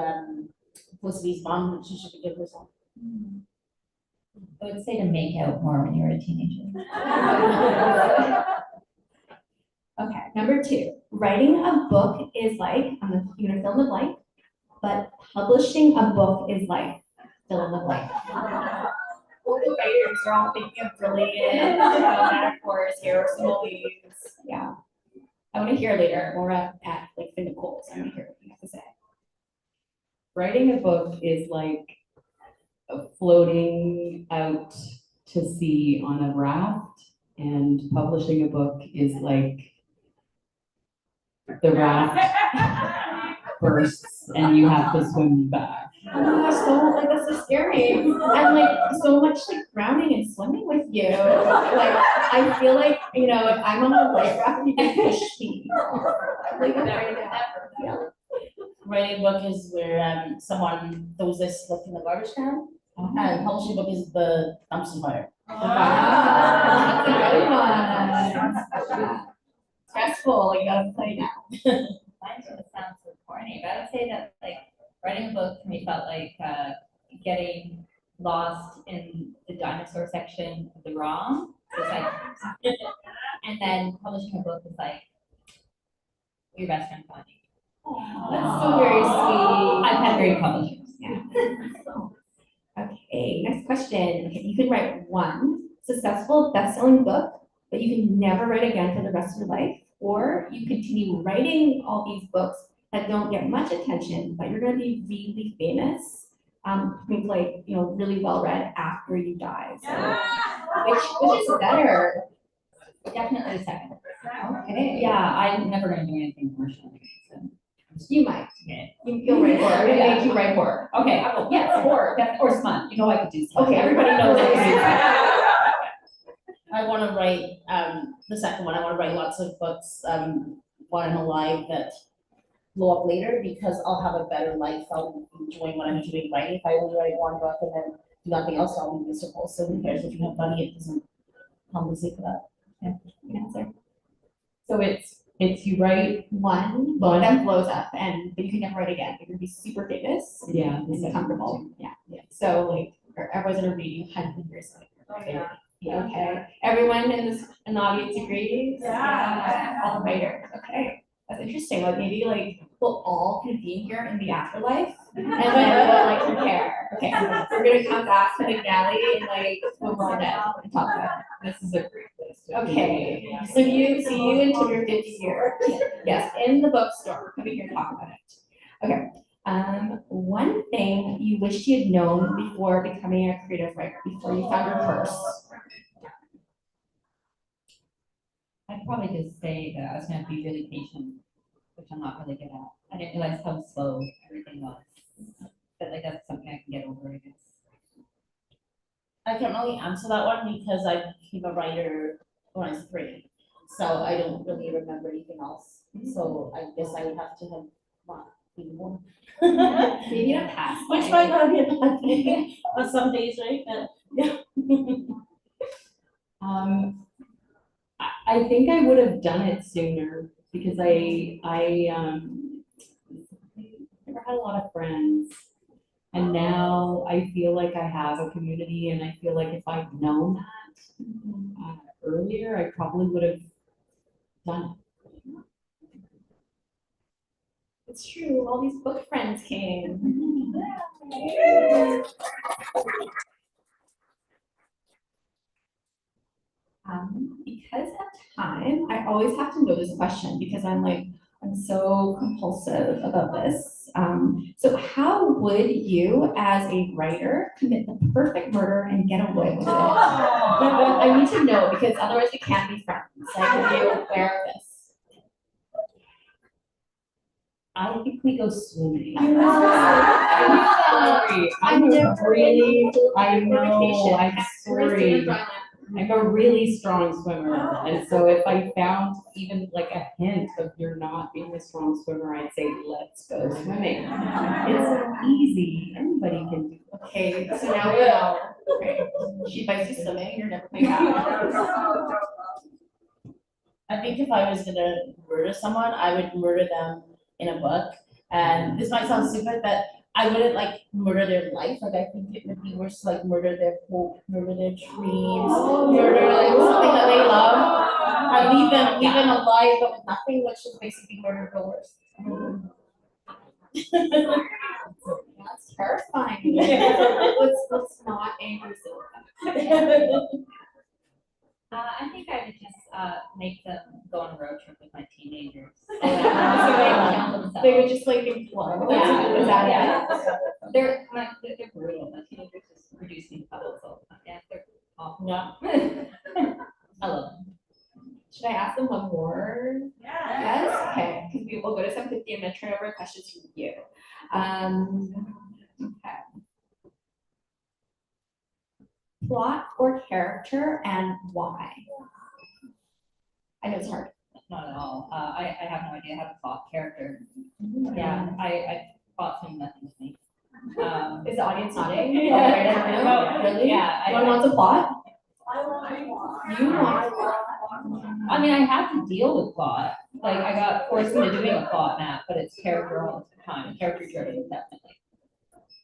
Felicity's mom that she should forgive herself. I would say to make out more when you were a teenager. Okay, number two, writing a book is like, you're gonna fill in the blank, but publishing a book is like, fill in the blank. All the writers are all thinking of brilliant metaphors here, or similes. Yeah. I want to hear later, more at like the Nicole's. I want to hear what you have to say. Writing a book is like floating out to sea on a raft, and publishing a book is like the raft bursts and you have to swim back. Oh my gosh, so like that's so scary. I'm like so much like drowning and swimming with you. Like I feel like, you know, if I'm on a life raft, you can push me. Like yeah. Writing a book is where someone throws this book in the garbage can, and publishing a book is the dumpster fire. Ah, that's a good one. Stressful, like you gotta play now. Mine's gonna sound so corny, but I would say that like writing a book for me felt like getting lost in the dinosaur section of the ROM. So it's like, and then publishing a book is like your best friend finding. That's so very sweet. I've had great publishers. Yeah. Okay, next question. Okay, you can write one successful best-selling book, but you can never write again for the rest of your life, or you continue writing all these books that don't get much attention, but you're going to be really famous, like really well read after you die. So, which is better? Definitely the second. Okay. Yeah, I'm never going to do anything commercial. So. You might. Okay. You'll write horror. I'm gonna make you write horror. Okay. Yes, or smut. You know I could do smut. Okay, everybody knows I can do that. I want to write the second one. I want to write lots of books while I'm alive that blow up later, because I'll have a better life. I'll be enjoying what I'm doing writing. If I only write one book and then do nothing else, I'll be miserable. So who cares if you have money? It doesn't compensate for that. Yeah, good answer. So it's you write, One book that blows up, but you can never write again. You're gonna be super famous. yeah, And comfortable. Yeah. So like, everyone's gonna read you 100 years later. Okay. Everyone in the audience agrees? Yeah. All the writers. Okay. That's interesting. Like maybe like we'll all convene here in the afterlife and then we'll like compare. Okay. We're gonna come back to the galley and like when we're all dead and talk about it. this is a great place. Okay. So you see you until you're 50 years. Yes, in the bookstore. Come here and talk about it. Okay. One thing you wished you had known before becoming a creative writer, before you found your purse. I'd probably just say that I was going to be really patient, which I'm not really good at. I didn't realize how slow everything was. But like that's something I can get over, I guess. I can't really answer that one because I became a writer when I was 3. So I don't really remember anything else. So I guess I would have to have not been born. Maybe not past. Which might not be a bad thing on some days, right? But yeah. I think I would have done it sooner because I never had a lot of friends, and now I feel like I have a community, and I feel like if I'd known that earlier, I probably would have done it. It's true. All these book friends came. Because of time, I always have to know this question because I'm so compulsive about this. So how would you, as a writer, commit the perfect murder and get away with it? I need to know because otherwise we can't be friends. Like, are you aware of this? I think we go swimming. I know. Sorry, I'm really, I know, I'm sorry. I'm a really strong swimmer, and so if I found even like a hint of you're not being a strong swimmer, I'd say, let's go swimming. It's easy, anybody can do it. Okay, so now we know. Okay. She bites you swimming, you're never coming back. I think if I was gonna murder someone, I would murder them in a book. And this might sound stupid, but I wouldn't like murder their life. Like I think it would be worse to like murder their hope, murder their dreams, murder like something that they love. I leave them alive but with nothing, which is basically murder but worse. That's terrifying. Let's not anger Zilla. I think I would just make them go on a road trip with my teenagers. So they would just like implode. Yeah. Is that it? They're brutal. The teenagers just produce me puddles all the time. Yeah, they're awful. Yeah. I love them. Should I ask them one more? Yeah. Yes? Okay, because we will go to 7:50. I'm gonna turn over questions from you. Okay. Plot or character and why? I know it's hard. Not at all. I have no idea how to plot character. Yeah, I plot mean nothing to me. Is the audience nodding? Yeah. Really? Yeah. Anyone wants a plot? I want. You want. I mean, I have to deal with plot, like, I got forced into doing a plot map, but it's character all the time, character driven, definitely.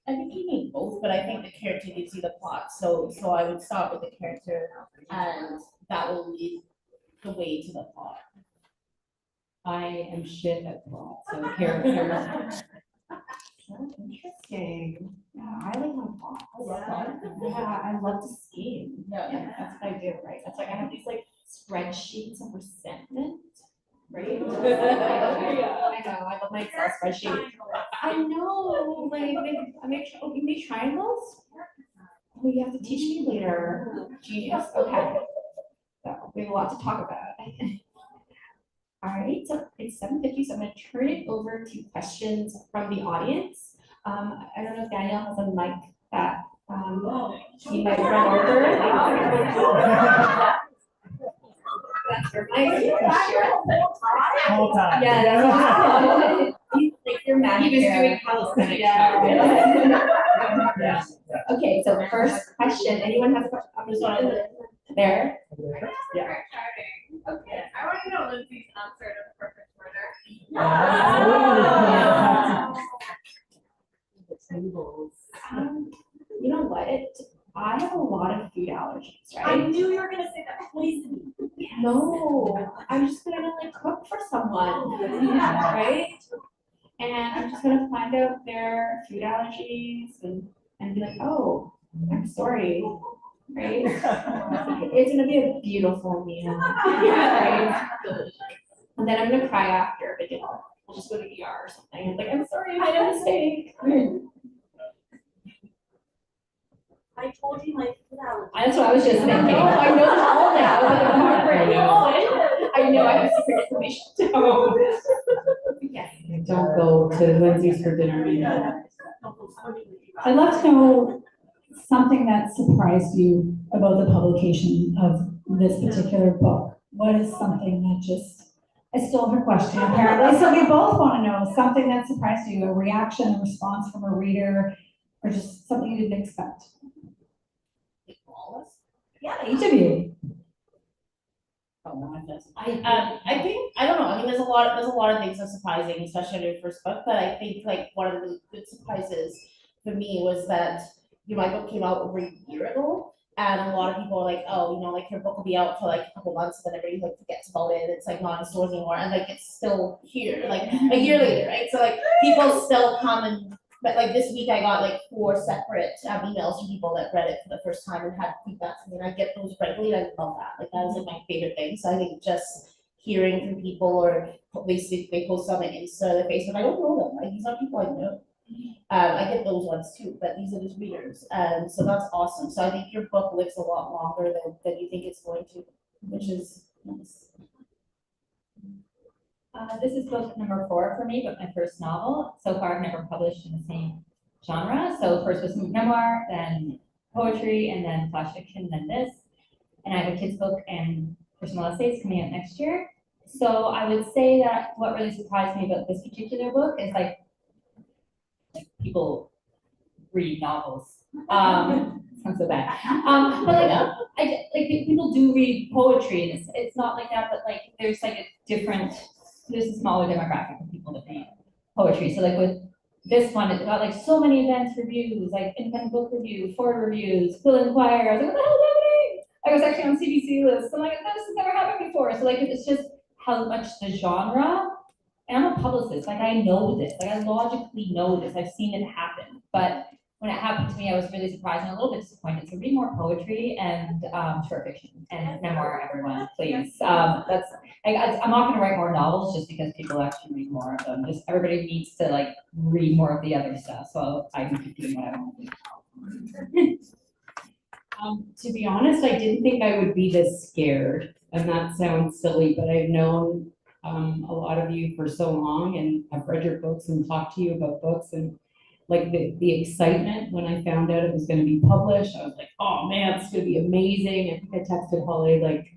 I think you need both, but I think the character gives you the plot, so I would start with the character, and that will lead the way to the plot. I am shit at plot, so characters. Interesting. Yeah, I like my plot. I love plot. Yeah, I love to scheme. Yeah. That's what I do, right? That's like I have these like spreadsheets of resentment, right? I know, I love my Excel spreadsheet. I know, like I make you make triangles. Oh, you have to teach me later. Genius. Okay. So we have a lot to talk about. All right, so it's 7:50, so I'm gonna turn it over to questions from the audience. I don't know if Danielle has a mic that he might run over. That's your mic. Whole time. Yeah, that's he's like your magic. He was there. doing calisthenics. Yeah. Yes. Okay, so first question, anyone has a question? I'm just on there. Yeah. Okay, I want to know Lindsay's answer to the perfect murder. You know what? I have a lot of food allergies, I right? knew you were gonna say that poison. No, I'm just gonna like cook for someone, right? And I'm just gonna find out their food allergies and be like, oh, I'm sorry, right? It's gonna be a beautiful meal, right? And then I'm gonna cry after, but I'll just go to ER or something. I'm like, I'm sorry, I made a mistake. I told you my food allergy. That's what I was just thinking. I know all that. I know I have secret information. Yes. Don't go to Lindsay's for dinner either. I'd love to know something that surprised you about the publication of this particular book. What is something that just, I still have a question apparently, so we both want to know something that surprised you, a reaction, a response from a reader, or just something you didn't expect. Yeah, each of you. I think, I don't know, I mean, there's a lot of things that are surprising, especially in your first book, but I think like one of the good surprises for me was that my book came out over a year ago, and a lot of people are like, oh, like your book will be out for like a couple months, and then everybody like forgets about it, it's like not in stores anymore, and like it's still here, like a year later, right? So like people still come and, but like this week I got like 4 separate emails from people that read it for the first time and had feedback from me, and I get those regularly, I love that, like that was like my favorite thing. So I think just hearing from people, or they post on their Insta or their Facebook, I don't know them, like these are people I know. I get those ones too, but these are just readers, so that's awesome. So I think your book lives a lot longer than you think it's going to, which is nice. This is book number 4 for me, but my first novel. So far, I've never published in the same genre. So first was memoir, then poetry, and then flash fiction, then this. And I have a kids book and personal essays coming out next year. So I would say that what really surprised me about this particular book is like people read novels. Sounds so bad. But like people do read poetry, and it's not like that, but like there's like a different. There's a smaller demographic of people that read poetry. So like with this one, it's got like so many events, reviews, like independent book review, Ford reviews, Quill Inquirer. I was like, what the hell is happening? I was actually on CBC list. I'm like, this has never happened before. So like it's just how much the genre, and I'm a publicist, like I know this, like I logically know this. I've seen it happen. But when it happened to me, I was really surprised and a little bit disappointed. So read more poetry and short fiction and memoir, everyone, please. I'm not going to write more novels just because people actually read more of them. Just everybody needs to like read more of the other stuff. So I can keep doing what I want to do. To be honest, I didn't think I would be this scared, and that sounds silly, but I've known a lot of you for so long, and I've read your books and talked to you about books, and like the excitement when I found out it was going to be published, I was like, oh man, it's going to be amazing. I think I texted Hollay like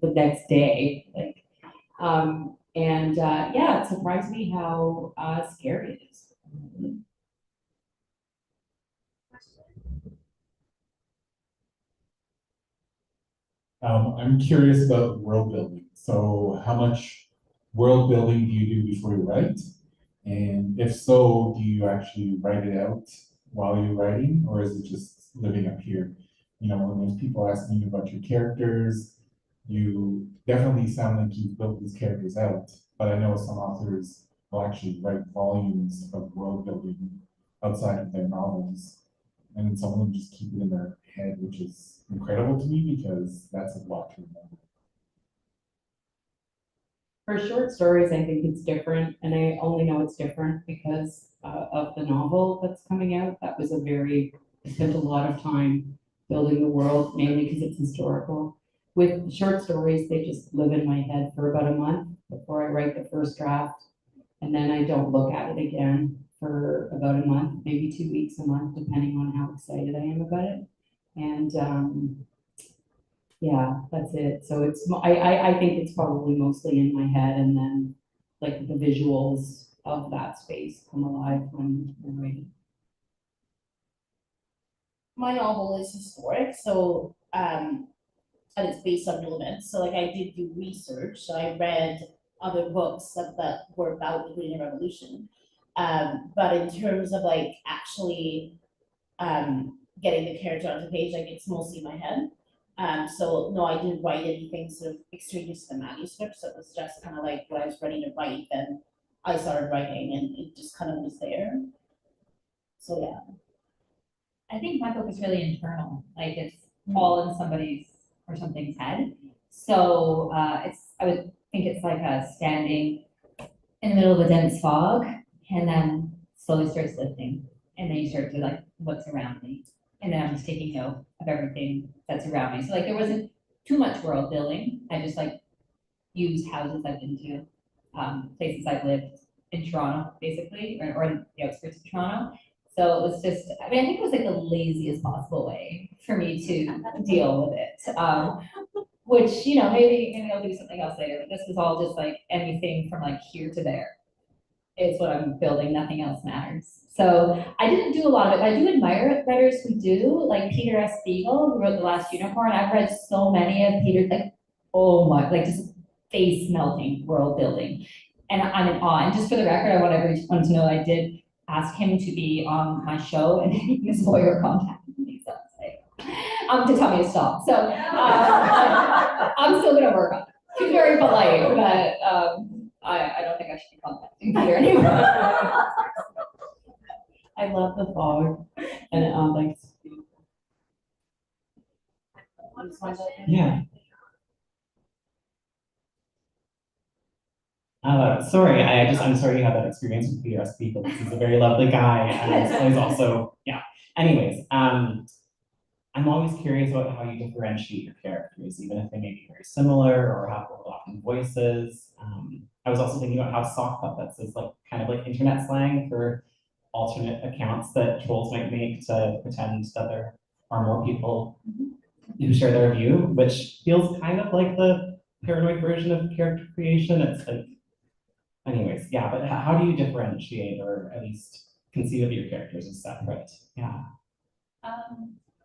the next day, like, yeah, it surprised me how scary it is. I'm curious about world building. So how much world building do you do before you write? And if so, do you actually write it out while you're writing, or is it just living up here? You know, when there's people asking you about your characters, you definitely sound like you've built these characters out, but I know some authors will actually write volumes of world building outside of their novels, and some of them just keep it in their head, which is incredible to me because that's a lot to remember. For short stories, I think it's different, and I only know it's different because of the novel that's coming out. That was I spent a lot of time building the world, mainly because it's historical. With short stories, they just live in my head for about a month before I write the first draft, and then I don't look at it again for about a month, maybe 2 weeks, a month, depending on how excited I am about it. And yeah, that's it. So I think it's probably mostly in my head, and then like the visuals of that space come alive when I'm writing. My novel is historic, so and it's based on real events. So like I did do research, so I read other books that were about the Green Revolution. But in terms of like actually getting the character on the page, like it's mostly in my head. So no, I didn't write anything sort of extraneous to the manuscript. So it was just kind of like when I was ready to write, then I started writing, and it just kind of was there. So yeah. I think my book is really internal, like it's all in somebody's or something's head. So I would think it's like a standing in the middle of a dense fog, and then slowly starts lifting, and then you start to like, what's around me? And then I'm just taking note of everything that's around me. So like there wasn't too much world building. I just like used houses I've been to, places I've lived in Toronto, basically, or in the outskirts of Toronto. So it was just, I mean, I think it was like the laziest possible way for me to deal with it. Which, you know, maybe I'll do something else later, but this was all just like anything from like here to there is what I'm building, nothing else matters. So I didn't do a lot of it, but I do admire writers who do, like Peter S. Beagle, who wrote The Last Unicorn. I've read so many of Peter's, like, oh my, like just face melting world building. And I'm in awe. And just for the record, I want everyone to know I did ask him to be on my show, and his lawyer contacted me, so to tell me to stop. So I'm still gonna work on it. She's very polite, but I don't think I should be contacting Peter anymore. I love the fog, and like. Yeah. Sorry, I'm sorry you had that experience with Peter S. Beagle. He's a very lovely guy, and he's also, yeah. Anyways, I'm always curious about how you differentiate your characters, even if they may be very similar or have overlapping voices. I was also thinking about how sock puppets is like kind of like internet slang for alternate accounts that trolls might make to pretend that there are more people who share their view, which feels kind of like the paranoid version of character creation. It's like, anyways, yeah, but how do you differentiate or at least conceive of your characters as separate? Yeah.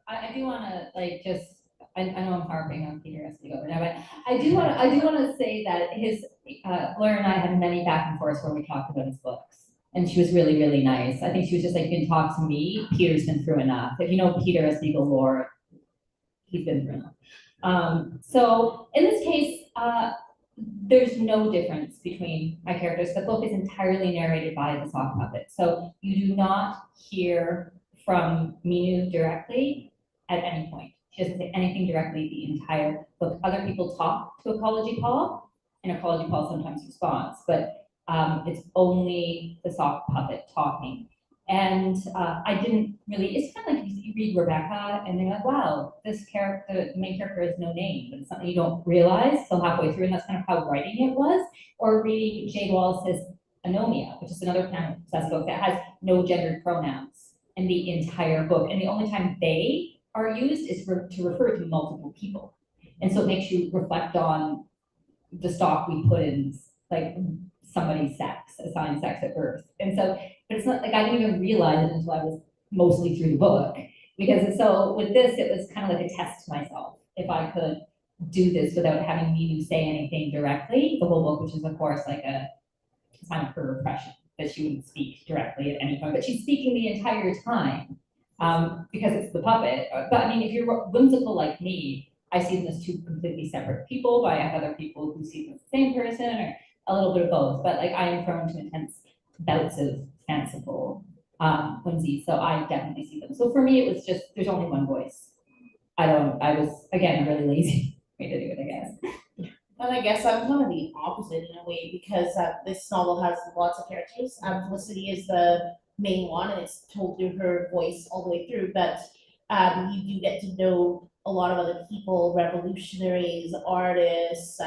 I do want to like just, I know I'm harping on Peter S. Beagle right now, but I do want to say that his Laura and I had many back and forths where we talked about his books, and she was really, really nice. I think she was just like, you can talk to me. Peter's been through enough. If you know Peter S. Beagle lore, he's been through enough. So in this case, there's no difference between my characters. The book is entirely narrated by the sock puppet, so you do not hear from Minu directly at any point. She doesn't say anything directly the entire book. Other people talk to Ecology Paul, and Ecology Paul sometimes responds, but it's only the sock puppet talking. And I didn't really, it's kind of like you read Rebecca and you're like, wow, this character, the main character has no name, but it's something you don't realize till halfway through, and that's kind of how writing it was. Or reading Jade Wallace's Anomia, which is another fantasy book that has no gendered pronouns in the entire book. And the only time they are used is to refer to multiple people. And so it makes you reflect on the stock we put in, like somebody's sex, assigned sex at birth. And so, but it's not like I didn't even realize it until I was mostly through the book. Because so with this, it was kind of like a test to myself. If I could do this without having me say anything directly. The whole book, which is of course like a sign of her repression, that she wouldn't speak directly at any point, but she's speaking the entire time because it's the puppet. But I mean, if you're whimsical like me, I see them as two completely separate people, but I have other people who see them as the same person, or a little bit of both. But like I am prone to intense bouts of fanciful whimsy, so I definitely see them. So for me, it was just there's only one voice. I was again really lazy way to do it, I guess. And I guess I'm kind of the opposite in a way because this novel has lots of characters. Felicity is the main one, and it's told through her voice all the way through. But you do get to know a lot of other people, revolutionaries, artists,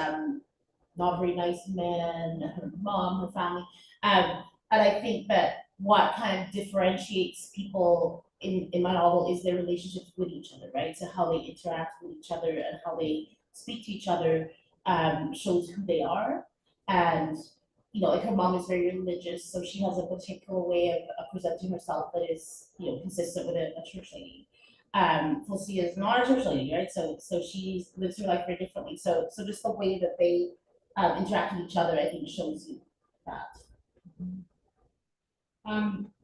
not very nice men, her mom, her family. And I think that what kind of differentiates people in my novel is their relationships with each other, right? So how they interact with each other and how they speak to each other shows who they are. And you know, like her mom is very religious, so she has a particular way of presenting herself that is, you know, consistent with a church lady. Felicity is not a church lady, right? So she lives her life very differently. So just the way that they interact with each other, I think, shows you that.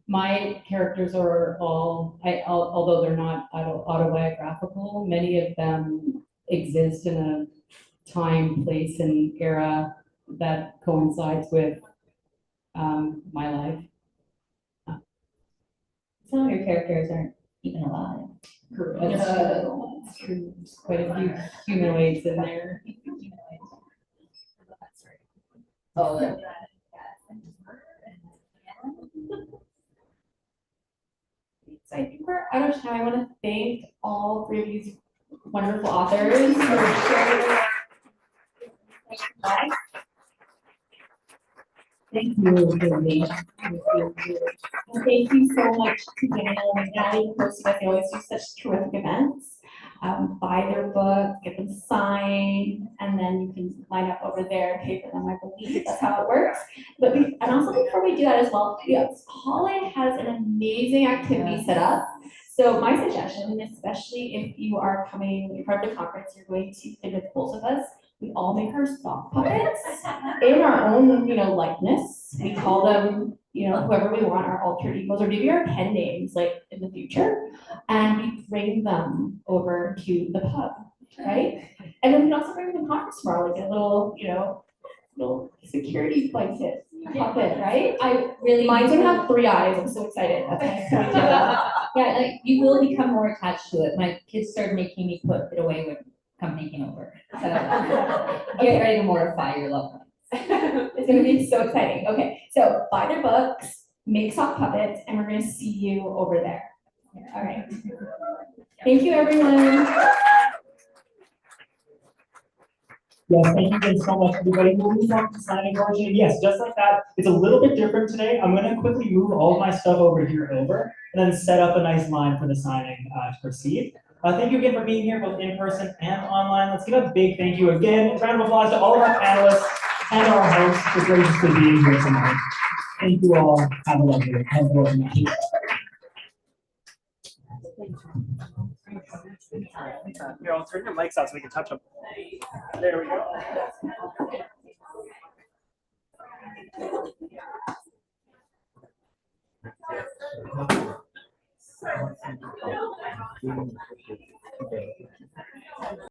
My characters are all, although they're not autobiographical, many of them exist in a time, place, and era that coincides with my life. Some of your characters aren't even alive. That's true. There's quite a few humanoids in there. Oh, yeah. So I think we're out of time. I want to thank all three of these wonderful authors for sharing their Thank you, Julie. And thank you so much to Daniel and Natalie for hosting us. They always do such terrific events. Buy their book, get them signed, and then you can line up over there and pay for them. I believe that's how it works. But and also before we do that as well, yes, Hollay has an amazing activity set up. So my suggestion, especially if you are coming, you're part of the conference, you're going to play with pools with us. We all make our sock puppets in our own, you know, likeness. We call them, you know, whoever we want, our alter egos, or maybe our pen names, like in the future. And we bring them over to the pub, right? And then we can also bring them to the conference tomorrow, like a little, you know, little security blanket puppet, right? I really. Mine's gonna have 3 eyes. I'm so excited. Yeah, like you will become more attached to it. My kids started making me put it away when company came over. So get ready to mortify your loved ones. It's gonna be so exciting. Okay, so buy their books, make sock puppets, and we're gonna see you over there. All right. Thank you, everyone. Yes, thank you again so much, everybody. Moving on to the signing portion. Yes, just like that. It's a little bit different today. I'm going to quickly move all of my stuff over here and then set up a nice line for the signing to proceed. Thank you again for being here, both in person and online. Let's give a big thank you again. A round of applause to all of our panelists and our hosts for graciously being here tonight. Thank you all. Have a lovely night. Here, I'll turn your mics out so we can touch them. There we go.